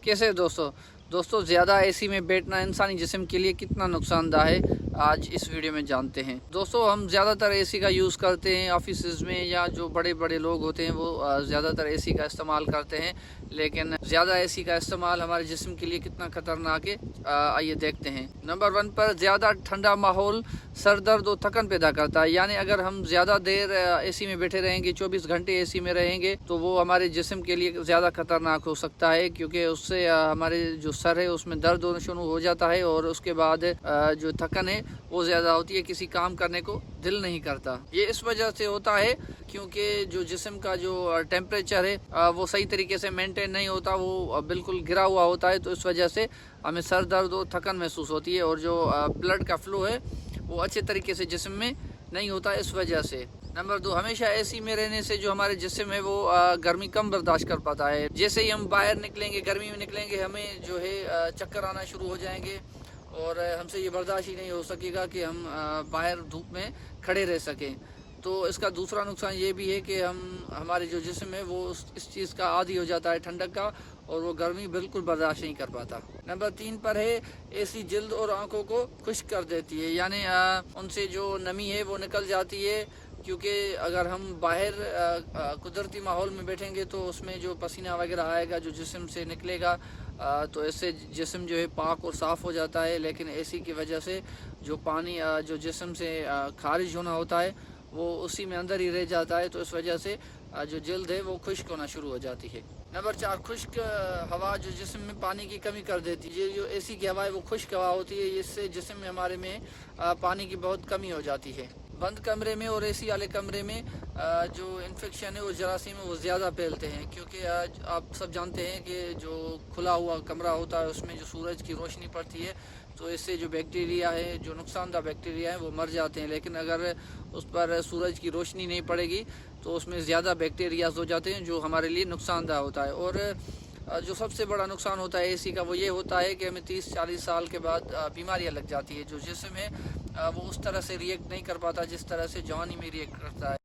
कैसे दोस्तों ज़्यादा एसी में बैठना इंसानी जिस्म के लिए कितना नुकसान दह है, आज इस वीडियो में जानते हैं। दोस्तों, हम ज़्यादातर एसी का यूज़ करते हैं ऑफिस में, या जो बड़े बड़े लोग होते हैं वो ज़्यादातर एसी का इस्तेमाल करते हैं। लेकिन ज़्यादा एसी का इस्तेमाल हमारे जिस्म के लिए कितना ख़तरनाक है, आइए देखते हैं। नंबर 1 पर, ज़्यादा ठंडा माहौल सर दर्द और थकन पैदा करता है। यानी अगर हम ज़्यादा देर एसी में बैठे रहेंगे, 24 घंटे एसी में रहेंगे, तो वो हमारे जिस्म के लिए ज़्यादा ख़तरनाक हो सकता है, क्योंकि उससे हमारे जो सर है उसमें दर्द होना शुरू हो जाता है, और उसके बाद जो थकन है वो ज़्यादा होती है, किसी काम करने को दिल नहीं करता। ये इस वजह से होता है क्योंकि जो जिस्म का जो टेम्परेचर है वो सही तरीके से मेंटेन नहीं होता, वो बिल्कुल गिरा हुआ होता है। तो इस वजह से हमें सर दर्द और थकन महसूस होती है, और जो ब्लड का फ्लो है वो अच्छे तरीके से जिस्म में नहीं होता इस वजह से। नंबर 2, हमेशा एसी में रहने से जो हमारे जिस्म है वो गर्मी कम बर्दाश्त कर पाता है। जैसे ही हम बाहर निकलेंगे, गर्मी में निकलेंगे, हमें जो है चक्कर आना शुरू हो जाएंगे, और हमसे ये बर्दाश्त ही नहीं हो सकेगा कि हम बाहर धूप में खड़े रह सकें। तो इसका दूसरा नुकसान ये भी है कि हमारे जो जिस्म है वो इस चीज़ का आदी हो जाता है, ठंडक का, और वो गर्मी बिल्कुल बर्दाश्त नहीं कर पाता। नंबर 3 पर है, एसी जल्द और आंखों को खुश्क कर देती है। यानी उनसे जो नमी है वो निकल जाती है, क्योंकि अगर हम बाहर कुदरती माहौल में बैठेंगे तो उसमें जो पसीना वगैरह आएगा, जो जिस्म से निकलेगा, तो इससे जिस्म जो है पाक और साफ़ हो जाता है। लेकिन एसी की वजह से जो पानी जो जिस्म से खारिज होना होता है वो उसी में अंदर ही रह जाता है, तो इस वजह से जो जल्द है वो खुश्क होना शुरू हो जाती है। नंबर 4, खुश्क हवा जो जिस्म में पानी की कमी कर देती है। जो एसी की हवा है वो खुश्क हवा होती है, इससे जिस्म में हमारे में पानी की बहुत कमी हो जाती है। बंद कमरे में और एसी वाले कमरे में जो इन्फेक्शन है वो जरासीम है वो ज़्यादा फैलते हैं, क्योंकि आप सब जानते हैं कि जो खुला हुआ कमरा होता है उसमें जो सूरज की रोशनी पड़ती है, तो इससे जो बैक्टीरिया है, जो नुकसानदा बैक्टीरिया है, वो मर जाते हैं। लेकिन अगर उस पर सूरज की रोशनी नहीं पड़ेगी तो उसमें ज़्यादा बैक्टीरियाज हो जाते हैं, जो हमारे लिए नुकसानदा होता है। और जो सबसे बड़ा नुकसान होता है एसी का वो ये होता है कि हमें 30-40 साल के बाद बीमारियां लग जाती है। जो जिस्म है वो उस तरह से रिएक्ट नहीं कर पाता जिस तरह से जवानी में रिएक्ट करता है।